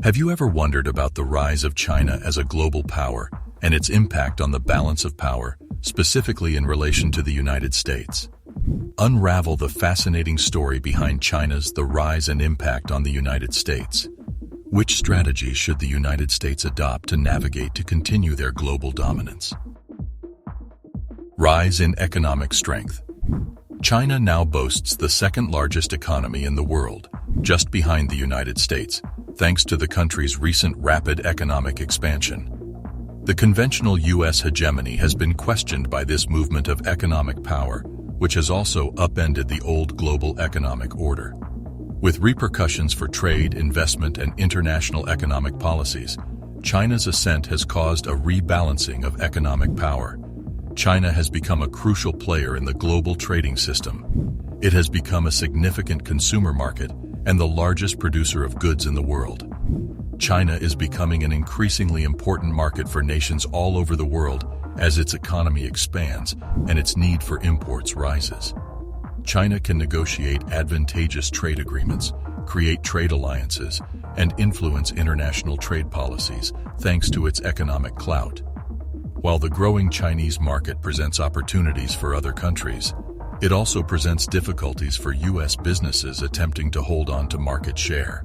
Have you ever wondered about the rise of China as a global power and its impact on the balance of power, specifically in relation to the United States? Unravel the fascinating story behind China's the rise and impact on the United States. Which strategies should the United States adopt to navigate to continue their global dominance? Rise in economic strength. China now boasts the second-largest economy in the world, just behind the United States, thanks to the country's recent rapid economic expansion. The conventional U.S. hegemony has been questioned by this movement of economic power, which has also upended the old global economic order. With repercussions for trade, investment, and international economic policies, China's ascent has caused a rebalancing of economic power. China has become a crucial player in the global trading system. It has become a significant consumer market and the largest producer of goods in the world. China is becoming an increasingly important market for nations all over the world as its economy expands and its need for imports rises. China can negotiate advantageous trade agreements, create trade alliances, and influence international trade policies thanks to its economic clout. While the growing Chinese market presents opportunities for other countries, it also presents difficulties for U.S. businesses attempting to hold on to market share.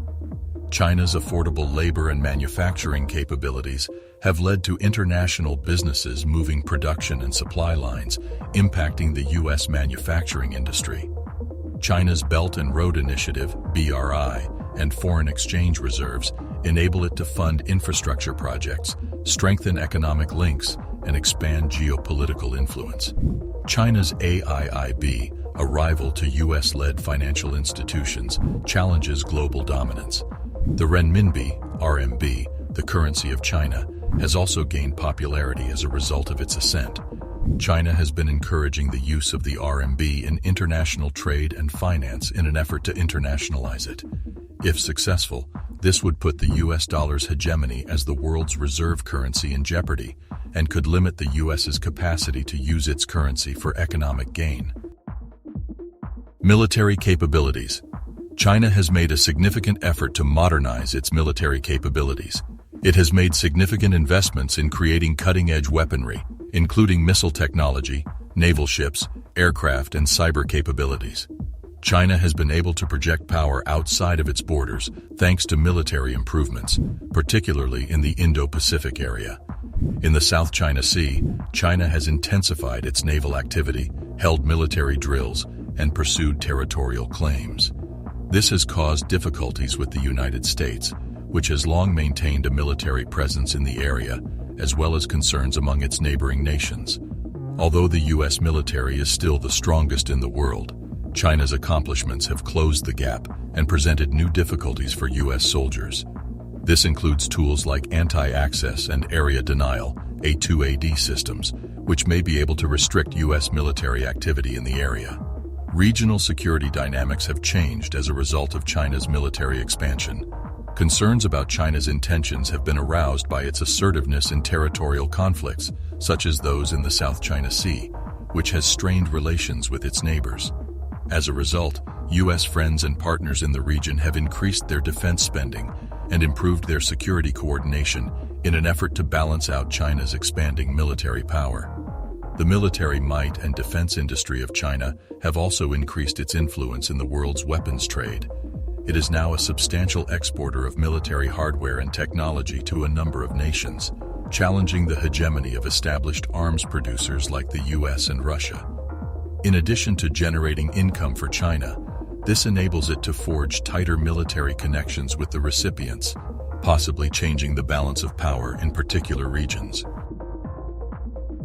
China's affordable labor and manufacturing capabilities have led to international businesses moving production and supply lines, impacting the U.S. manufacturing industry. China's Belt and Road Initiative, BRI, and foreign exchange reserves enable it to fund infrastructure projects, strengthen economic links, and expand geopolitical influence. China's AIIB, a rival to U.S.-led financial institutions, challenges global dominance. The renminbi, RMB, the currency of China, has also gained popularity as a result of its ascent. China has been encouraging the use of the RMB in international trade and finance in an effort to internationalize it. If successful, this would put the U.S. dollar's hegemony as the world's reserve currency in jeopardy and could limit the U.S.'s capacity to use its currency for economic gain. Military capabilities. China has made a significant effort to modernize its military capabilities. It has made significant investments in creating cutting-edge weaponry, including missile technology, naval ships, aircraft, and cyber capabilities. China has been able to project power outside of its borders thanks to military improvements, particularly in the Indo-Pacific area. In the South China Sea, China has intensified its naval activity, held military drills, and pursued territorial claims. This has caused difficulties with the United States, which has long maintained a military presence in the area, as well as concerns among its neighboring nations. Although the U.S. military is still the strongest in the world, China's accomplishments have closed the gap and presented new difficulties for U.S. soldiers. This includes tools like anti-access and area denial, A2AD systems, which may be able to restrict U.S. military activity in the area. Regional security dynamics have changed as a result of China's military expansion. Concerns about China's intentions have been aroused by its assertiveness in territorial conflicts, such as those in the South China Sea, which has strained relations with its neighbors. As a result, U.S. friends and partners in the region have increased their defense spending and improved their security coordination in an effort to balance out China's expanding military power. The military might and defense industry of China have also increased its influence in the world's weapons trade. It is now a substantial exporter of military hardware and technology to a number of nations, challenging the hegemony of established arms producers like the U.S. and Russia. In addition to generating income for China, this enables it to forge tighter military connections with the recipients, possibly changing the balance of power in particular regions.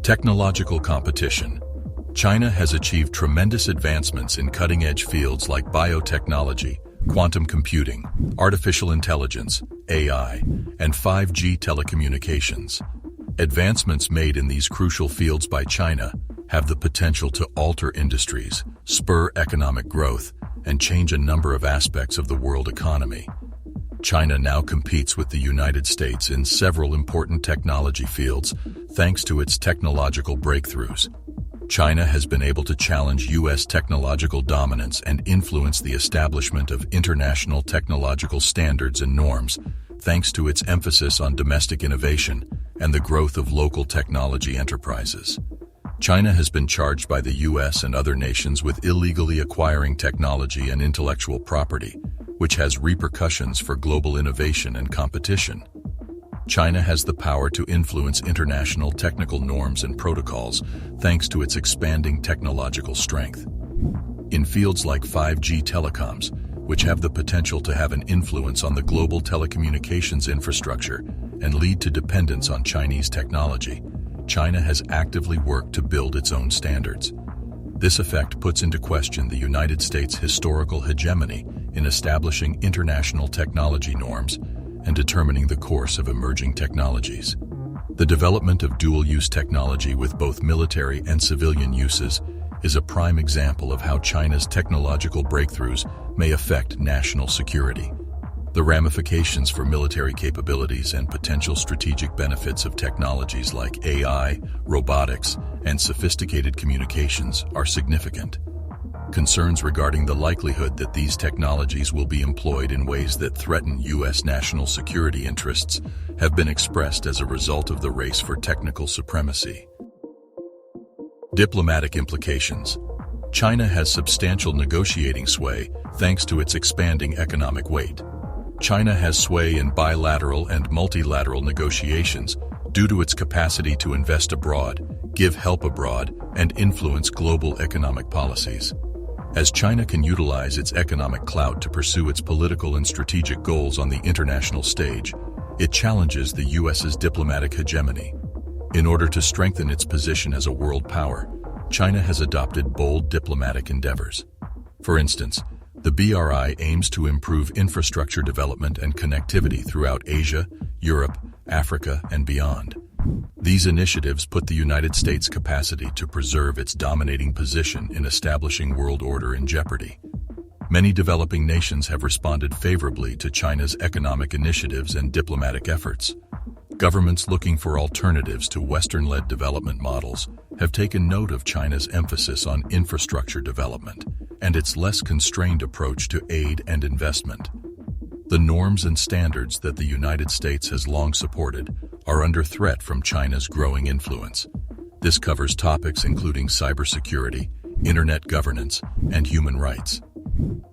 Technological competition. China has achieved tremendous advancements in cutting-edge fields like biotechnology, quantum computing, artificial intelligence, AI, and 5G telecommunications. Advancements made in these crucial fields by China have the potential to alter industries, spur economic growth, and change a number of aspects of the world economy. China now competes with the United States in several important technology fields thanks to its technological breakthroughs. China has been able to challenge U.S. technological dominance and influence the establishment of international technological standards and norms thanks to its emphasis on domestic innovation and the growth of local technology enterprises. China has been charged by the US and other nations with illegally acquiring technology and intellectual property, which has repercussions for global innovation and competition. China has the power to influence international technical norms and protocols thanks to its expanding technological strength. In fields like 5G telecoms, which have the potential to have an influence on the global telecommunications infrastructure and lead to dependence on Chinese technology, China has actively worked to build its own standards. This effect puts into question the United States' historical hegemony in establishing international technology norms and determining the course of emerging technologies. The development of dual-use technology with both military and civilian uses is a prime example of how China's technological breakthroughs may affect national security. The ramifications for military capabilities and potential strategic benefits of technologies like AI, robotics, and sophisticated communications are significant. Concerns regarding the likelihood that these technologies will be employed in ways that threaten U.S. national security interests have been expressed as a result of the race for technical supremacy. Diplomatic implications. China has substantial negotiating sway thanks to its expanding economic weight. China has sway in bilateral and multilateral negotiations due to its capacity to invest abroad, give help abroad, and influence global economic policies. As China can utilize its economic clout to pursue its political and strategic goals on the international stage, it challenges the U.S.'s diplomatic hegemony. In order to strengthen its position as a world power, China has adopted bold diplomatic endeavors. For instance, the BRI aims to improve infrastructure development and connectivity throughout Asia, Europe, Africa, and beyond. These initiatives put the United States' capacity to preserve its dominating position in establishing world order in jeopardy. Many developing nations have responded favorably to China's economic initiatives and diplomatic efforts. Governments looking for alternatives to Western-led development models have taken note of China's emphasis on infrastructure development and its less constrained approach to aid and investment. The norms and standards that the United States has long supported are under threat from China's growing influence. This covers topics including cybersecurity, internet governance, and human rights.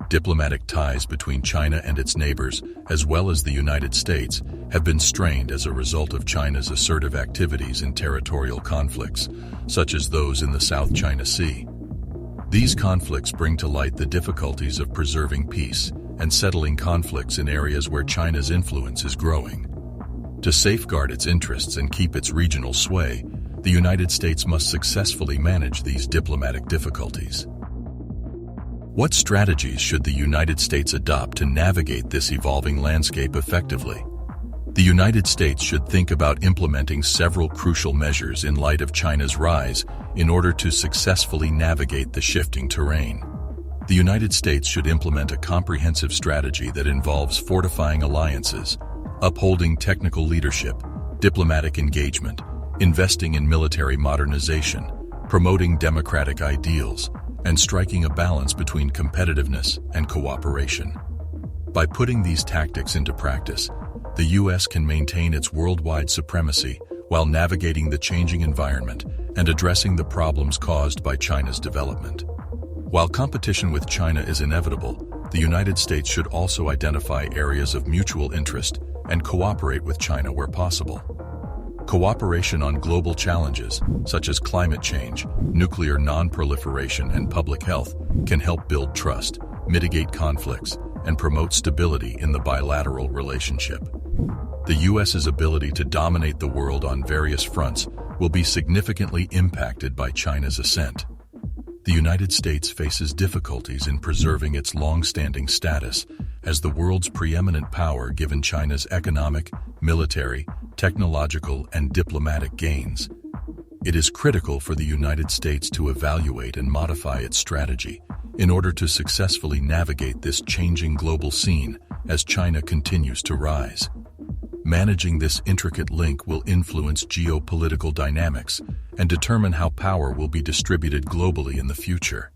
Diplomatic ties between China and its neighbors, as well as the United States, have been strained as a result of China's assertive activities in territorial conflicts, such as those in the South China Sea. These conflicts bring to light the difficulties of preserving peace and settling conflicts in areas where China's influence is growing. To safeguard its interests and keep its regional sway, the United States must successfully manage these diplomatic difficulties. What strategies should the United States adopt to navigate this evolving landscape effectively? The United States should think about implementing several crucial measures in light of China's rise in order to successfully navigate the shifting terrain. The United States should implement a comprehensive strategy that involves fortifying alliances, upholding technical leadership, diplomatic engagement, investing in military modernization, promoting democratic ideals, and striking a balance between competitiveness and cooperation. By putting these tactics into practice, the U.S. can maintain its worldwide supremacy while navigating the changing environment and addressing the problems caused by China's development. While competition with China is inevitable, the United States should also identify areas of mutual interest and cooperate with China where possible. Cooperation on global challenges, such as climate change, nuclear non-proliferation, and public health, can help build trust, mitigate conflicts, and promote stability in the bilateral relationship. The U.S.'s ability to dominate the world on various fronts will be significantly impacted by China's ascent. The United States faces difficulties in preserving its long-standing status as the world's preeminent power given China's economic, military, technological, and diplomatic gains. It is critical for the United States to evaluate and modify its strategy in order to successfully navigate this changing global scene as China continues to rise. Managing this intricate link will influence geopolitical dynamics and determine how power will be distributed globally in the future.